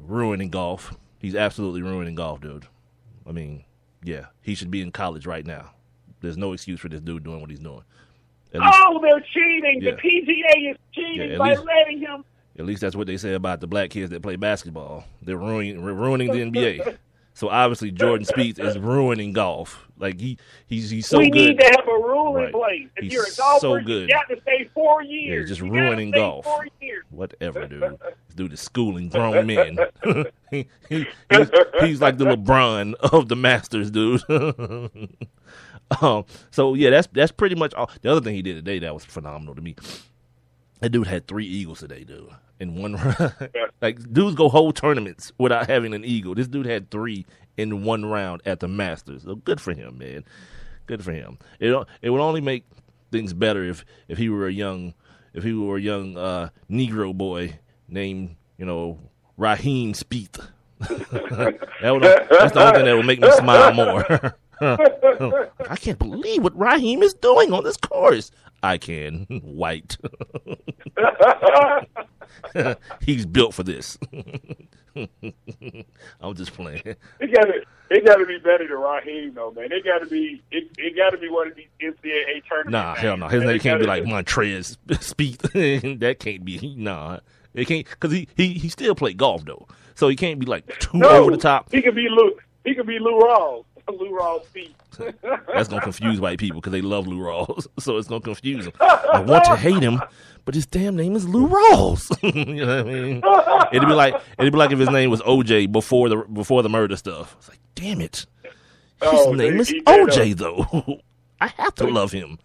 ruining golf. He's absolutely ruining golf, dude. I mean, yeah, he should be in college right now. There's no excuse for this dude doing what he's doing. They're cheating. Yeah. The PGA is cheating by letting him. At least that's what they say about the black kids that play basketball. They're ruining the NBA. So obviously Jordan Spieth is ruining golf. Like he's so good. We need to have a rule in place. If you're a golfer, so good. You got to stay 4 years. Yeah, just ruining golf. 4 years. Whatever, dude. This dude is schooling grown men. he's like the LeBron of the Masters, dude. So yeah, that's pretty much all. The other thing he did today that was phenomenal to me. That dude had 3 eagles today, dude. In one round. Like, dudes go whole tournaments without having an eagle. This dude had 3 in one round at the Masters. So good for him, man. Good for him. It would only make things better if he were a young Negro boy named, Raheem Spieth. That's the only thing that would make me smile more. I can't believe what Raheem is doing on this course. I can. White. He's built for this. I'm just playing. It got to be better than Raheem, though, man. It got to be one of these NCAA tournaments. Nah, hell no. His name can't be like Montrez Spieth. That can't be. Nah, it can't, because he still played golf though, so he can't be like too over the top. He could be Lou Rawls. Lou Rawls Spieth. That's gonna confuse white people because they love Lou Rawls, so it's gonna confuse them. I want to hate him, but his damn name is Lou Rawls. You know what I mean? It'd be like if his name was OJ before the murder stuff. It's like, damn it, his name is OJ though. I have to love him.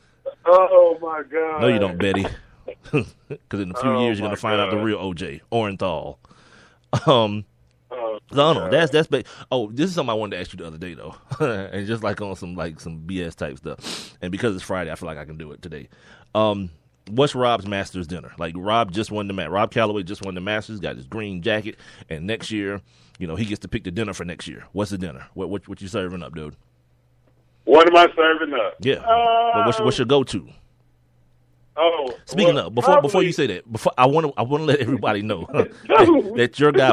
Oh my God! No, you don't, Betty. Because in a few years you're gonna find out the real OJ Orenthal. No, that's this is something I wanted to ask you the other day though, and just like on some BS type stuff, and because it's Friday, I feel like I can do it today. What's Rob's Masters dinner? Like, Rob Calloway just won the Masters, got his green jacket, and next year, he gets to pick the dinner for next year. What's the dinner? What you serving up, dude? What am I serving up? Yeah. What's your go-to? Speaking of, before you say that, I want to let everybody know that your guy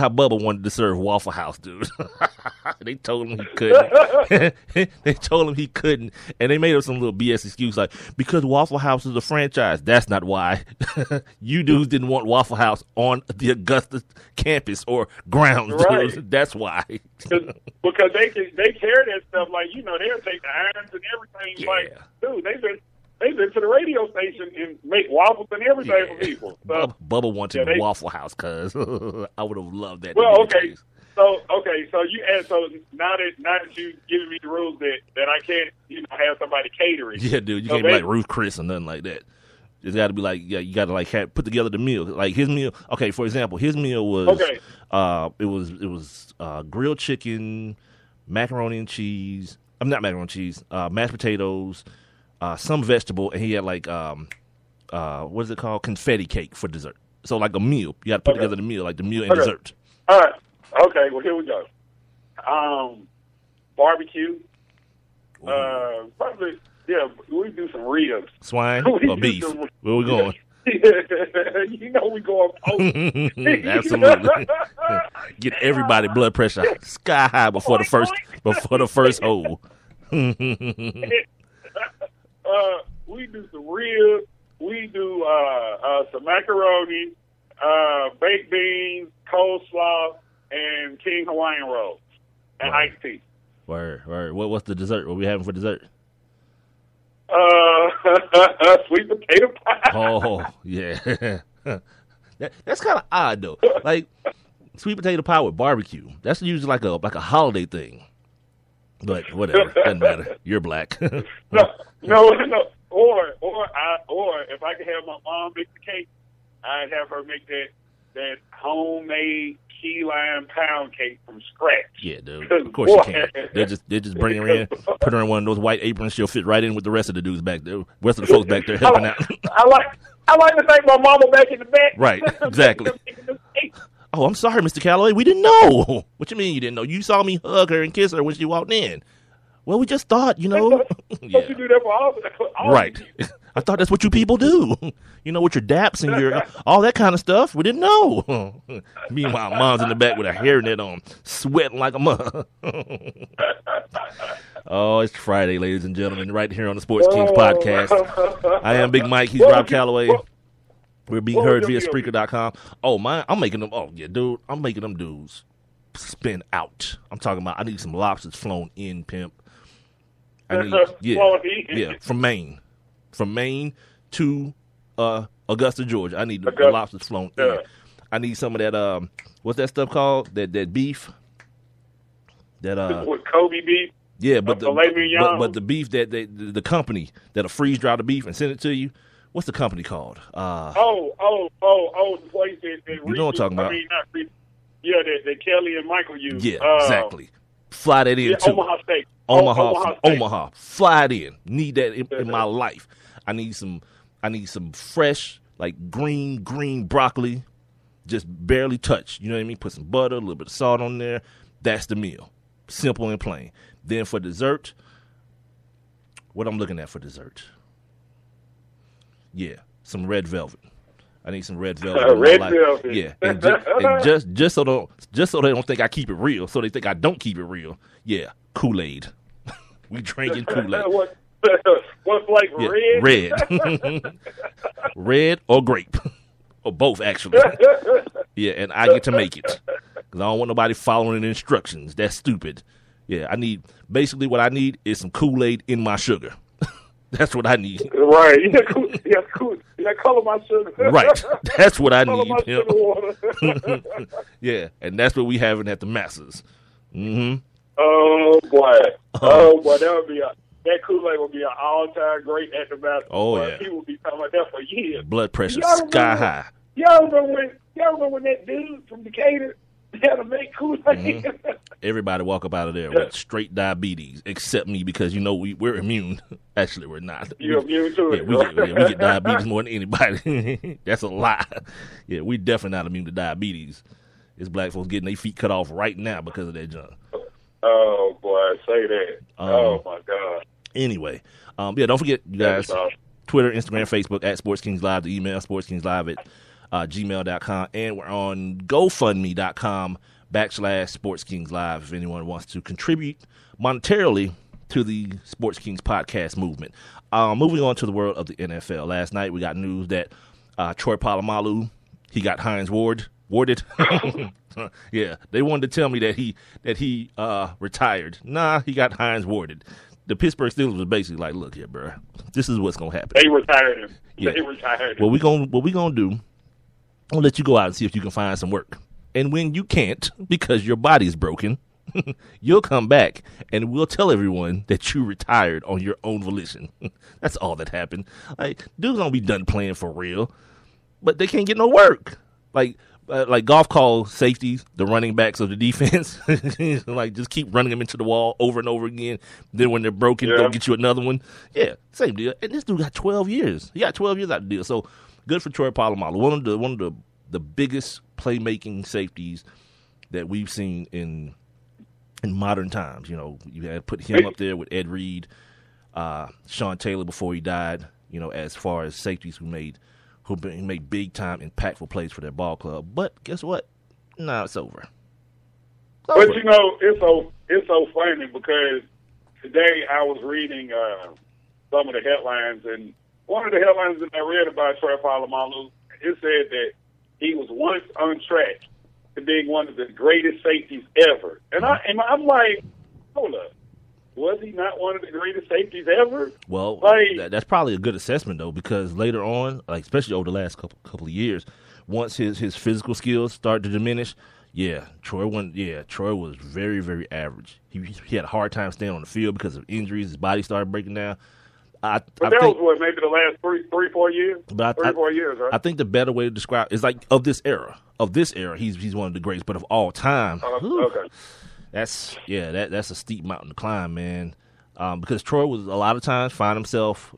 Bubba wanted to serve Waffle House, dude. They told him he couldn't. They told him he couldn't, and they made up some little BS excuse like, because Waffle House is a franchise. That's not why. You dudes didn't want Waffle House on the Augusta campus or grounds, right. Dude. That's why. Because they carry that stuff like, they'll take the irons and everything. Yeah. Like, dude, they've been to the radio station and make waffles and everything for people. So, Bubba wanted Waffle House, cuz I would have loved that. Well, okay. So now that you giving me the rules that I can't, have somebody catering. Yeah, dude, you can't be like Ruth Chris or nothing like that. It's got to be like, you got to put together the meal. Like his meal. Okay, for example, his meal was it was grilled chicken, macaroni and cheese. Not macaroni and cheese. Mashed potatoes. Some vegetable, and he had what is it called? Confetti cake for dessert. So like a meal. You got to put together the meal, like the meal and dessert. All right. Okay, well, here we go. Barbecue. Probably, yeah, we do some ribs. Swine or beef? Where we going? We going post. Absolutely. Get everybody blood pressure sky high before the first hole. We do some ribs. We do some macaroni, baked beans, coleslaw, and King Hawaiian rolls, and iced tea. Word. What's the dessert? What we having for dessert? Sweet potato pie. Oh, yeah. That's kind of odd, though. Like, sweet potato pie with barbecue. That's usually like a holiday thing. But whatever, doesn't matter. You're black. No. Or if I could have my mom make the cake, I'd have her make that homemade key lime pound cake from scratch. Yeah, dude. Of course you can. They just bring her in, put her in one of those white aprons. She'll fit right in with the rest of the dudes back there. Rest of the folks back there helping out. I like to thank my mama back in the back. Right, exactly. Oh, I'm sorry, Mr. Calloway. We didn't know. What you mean you didn't know? You saw me hug her and kiss her when she walked in. Well, we just thought, Yeah. You do that for all right. I thought that's what you people do. You know, with your daps and your all that kind of stuff. We didn't know. Meanwhile, mom's in the back with her hairnet on, sweating like a mother. Oh, it's Friday, ladies and gentlemen, right here on the Sports Kings podcast. I am Big Mike. He's Rob Calloway. We're being heard via Spreaker.com. Oh, I'm making them. Oh, yeah, dude. I'm making them dudes spin out. I'm talking about. I need some lobsters flown in, pimp. I need, from Maine to Augusta, Georgia. I need the lobsters flown in. I need some of that. What's that stuff called? That beef. That with Kobe beef. Yeah, but the beef that the company that'll freeze dry the beef and send it to you. What's the company called? The place that you know what I'm talking about. That Kelly and Michael use. Yeah, exactly. Fly that in too. Omaha Steak. Omaha. Fly it in. Need that in my life. I need some fresh, like green broccoli, just barely touched. You know what I mean? Put some butter, a little bit of salt on there. That's the meal. Simple and plain. Then for dessert, what I'm looking at for dessert? Yeah, some red velvet. I need some red velvet. Red velvet. Yeah, and just so they don't think I keep it real, so they think I don't keep it real. Yeah, Kool-Aid. We drinking Kool-Aid. What's like red? Red. Red or grape. Or both, actually. Yeah, and I get to make it. Because I don't want nobody following the instructions. That's stupid. Yeah, basically what I need is some Kool-Aid in my sugar. That's what I need. Right. Yeah, color my sugar. Right. That's what I color need. My sugar water. Yeah, and that's what we having at the Masters. Mm-hmm. Oh, boy. That Kool-Aid would be an all-time great at the Masters. Oh, yeah. He would be talking about that for years. Blood pressure sky high. Y'all remember when that dude from Decatur had to make Kool-Aid? Mm-hmm. Everybody walk up out of there with straight diabetes, except me, because, we're immune. Actually, we're not. You're immune to it. We get diabetes more than anybody. That's a lie. Yeah, we definitely not immune to diabetes. It's black folks getting their feet cut off right now because of that junk. Oh, boy, say that. Oh, my God. Anyway, don't forget, you guys, Twitter, Instagram, Facebook, at Sports Kings Live, the email, sportskingslive at gmail.com, and we're on GoFundMe.com/Sports Kings Live if anyone wants to contribute monetarily to the Sports Kings podcast movement. Moving on to the world of the NFL. Last night we got news that Troy Polamalu, he got Hines warded. Yeah, they wanted to tell me that he retired. Nah, he got Hines warded. The Pittsburgh Steelers was basically like, look here, bro, this is what's gonna happen. They retired him. Yeah. They retired him. What we gonna do? I'll let you go out and see if you can find some work. And when you can't, because your body's broken, you'll come back and we'll tell everyone that you retired on your own volition. That's all that happened. Like, dude's gonna be done playing for real, but they can't get no work. Like golf call safeties, the running backs of the defense, like just keep running them into the wall over and over again. Then when they're broken, go get you another one. Yeah, same deal. And this dude got 12 years. He got 12 years out of the deal. So good for Troy Polamalu, one of the biggest playmaking safeties that we've seen in modern times. You had to put him up there with Ed Reed, Sean Taylor before he died. As far as safeties who made big time impactful plays for their ball club. But guess what? Now it's over. But it's so funny because today I was reading some of the headlines, and one of the headlines that I read about Troy Polamalu, it said that he was once on track to being one of the greatest safeties ever. And I'm like, hold up. Was he not one of the greatest safeties ever? Well, that's probably a good assessment, though, because later on, especially over the last couple of years, once his physical skills started to diminish, Troy was very, very average. He had a hard time staying on the field because of injuries. His body started breaking down. But that was maybe the last 3-4 years? 3-4 years, right? I think the better way to describe is like of this era, he's one of the greatest, but of all time. Okay. That's a steep mountain to climb, man. Because Troy was a lot of times find himself,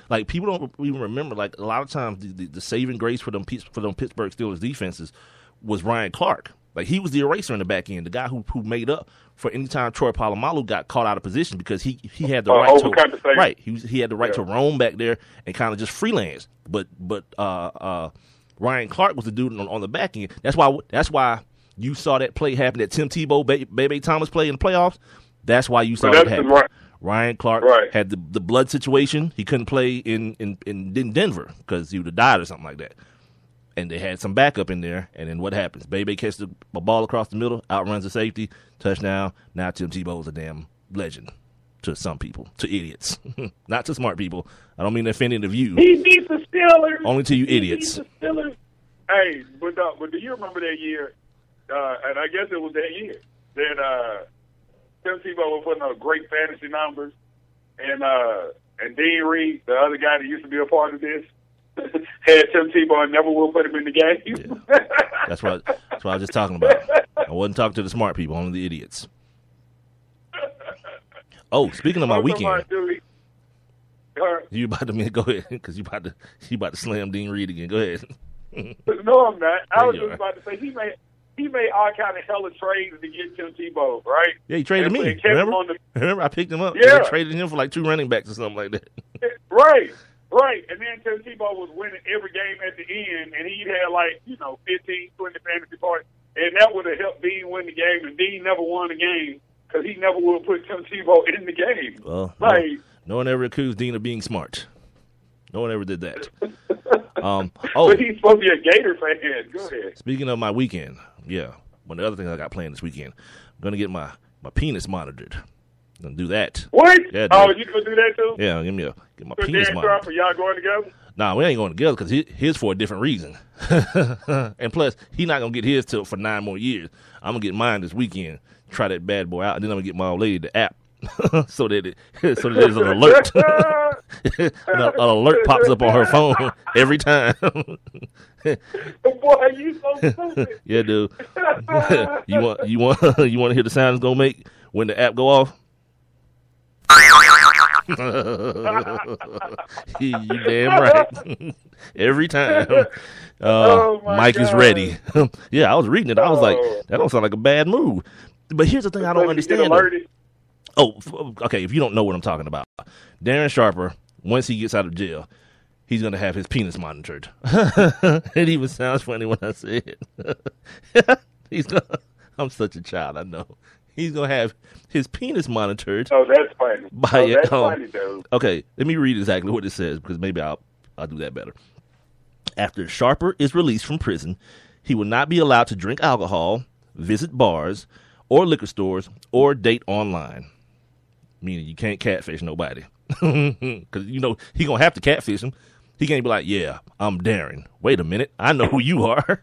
like people don't even remember. Like a lot of times, the saving grace for them Pittsburgh Steelers defenses was Ryan Clark. Like, he was the eraser in the back end, the guy who made up for any time Troy Polamalu got caught out of position because he had the right to right. He had the right to roam back there and kind of just freelance. But Ryan Clark was the dude on the back end. That's why you saw that play happen, that Tim Tebow, Bebe Thomas play in the playoffs. That's why you saw that happen. Right. Ryan Clark had the blood situation. He couldn't play in Denver because he would have died or something like that. And they had some backup in there. And then what happens? Bebe catches a ball across the middle, outruns the safety, touchdown. Now Tim Tebow's a damn legend to some people, to idiots. Not to smart people. I don't mean to offend any of you. He beat the Steelers. Only to you idiots. Beat the Steelers. Hey, but do you remember that year? And I guess it was that year that Tim Tebow was putting up great fantasy numbers, and Dean Reed, the other guy that used to be a part of this, had Tim Tebow and never will put him in the game. Yeah. That's what I was just talking about. I wasn't talking to the smart people, only the idiots. Oh, speaking of my weekend, you about to go ahead because you about to slam Dean Reed again. Go ahead. No, I'm not. I was just about to say he made all kind of hella trades to get Tim Tebow, right? Yeah, he traded me. Remember, I picked him up. Yeah, I traded him for like 2 running backs or something like that. Right. And then Tim Tebow was winning every game at the end, and he had 15, 20 fantasy points, and that would have helped Dean win the game. And Dean never won the game because he never would have put Tim Tebow in the game. Well, no one ever accused Dean of being smart. No one ever did that. But he's supposed to be a Gator fan. Go ahead. Speaking of my weekend, yeah, one of the other things I got planned this weekend, I'm going to get my penis monitored. I'm going to do that. What? Yeah, you going to do that too? Yeah, get my penis monitored. Are y'all going together? Nah, we ain't going together because his for a different reason. And plus, he's not going to get his for 9 more years. I'm going to get mine this weekend, try that bad boy out, and then I'm going to get my old lady the app. so that there's an alert. An alert pops up on her phone every time. Boy, you so stupid. Yeah, dude. you want to hear the sound it's gonna make when the app go off? You damn right. Every time. Mike God. Is ready. Yeah, I was reading it. I was like, that don't sound like a bad move. But here's the thing I don't understand. Oh, okay, if you don't know what I'm talking about. Darren Sharper, once he gets out of jail, he's going to have his penis monitored. It even sounds funny when I say it. I'm such a child, I know. He's going to have his penis monitored. Oh, that's funny. That's funny, dude. Okay, let me read exactly what it says because maybe I'll do that better. After Sharper is released from prison, he will not be allowed to drink alcohol, visit bars, or liquor stores, or date online. Meaning you can't catfish nobody. Because, he going to have to catfish him. He can't be like, yeah, I'm Darren. Wait a minute. I know who you are. You're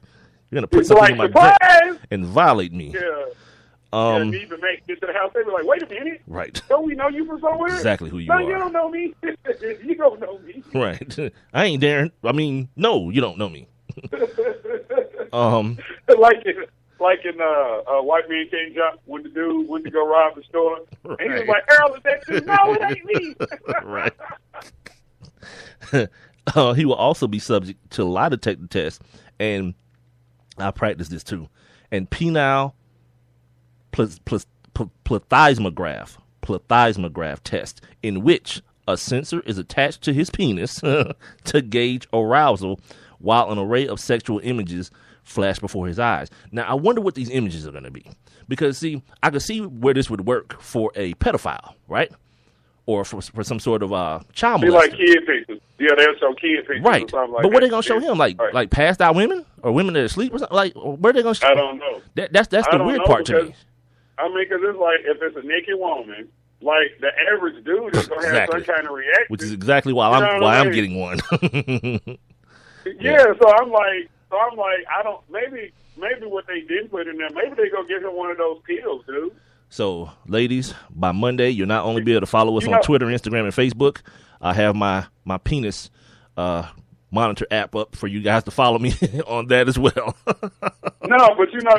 going to put something in my drink and violate me. Yeah. Need to make it to the house. They be like, wait a minute. Right. Don't we know you from somewhere? Exactly who you are. No, you don't know me. You don't know me. Right. I ain't Darren. I mean, no, you don't know me. Like in White Man Can't Jump, when the dude went to go rob the store, right. And he was like, Earl, is that you? No, it ain't me. Right. He will also be subject to a lie detector test, and I practice this too, and penile plethysmograph test, in which a sensor is attached to his penis to gauge arousal while an array of sexual images flash before his eyes. Now, I wonder what these images are going to be. Because, see, I could see where this would work for a pedophile, right? Or for some sort of child molester. Like kid pictures. Yeah, they'll show kid pictures. Right. Or something like but what are they going to show him? Like passed out women? Or women that are asleep? Or something? Like, where are they going to show? I don't know. That's the weird part to me. I mean, because it's like, if it's a naked woman, like, the average dude is going to have some kind of reaction. Which is exactly why I'm getting one. Yeah, so I'm like, maybe what they didn't put in there, maybe they go give him one of those pills, dude. So, ladies, by Monday, you'll not only be able to follow us on Twitter, Instagram, and Facebook. I have my penis monitor app up for you guys to follow me on that as well. No, but you know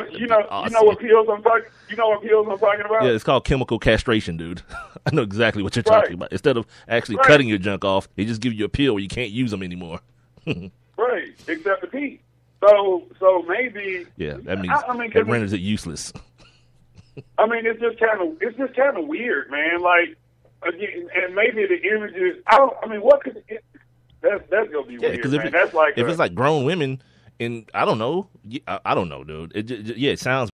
what pills I'm talking. You know what pills I'm talking about? Yeah, it's called chemical castration, dude. I know exactly what you're talking about. Instead of actually cutting your junk off, they just give you a pill where you can't use them anymore. Right, except the pee. So maybe. Yeah, that means that renders it useless. I mean, it's just kind of weird, man. Like, again, and maybe the images. What could that's gonna be weird, man. That's like if it's like grown women, and I don't know, dude. It sounds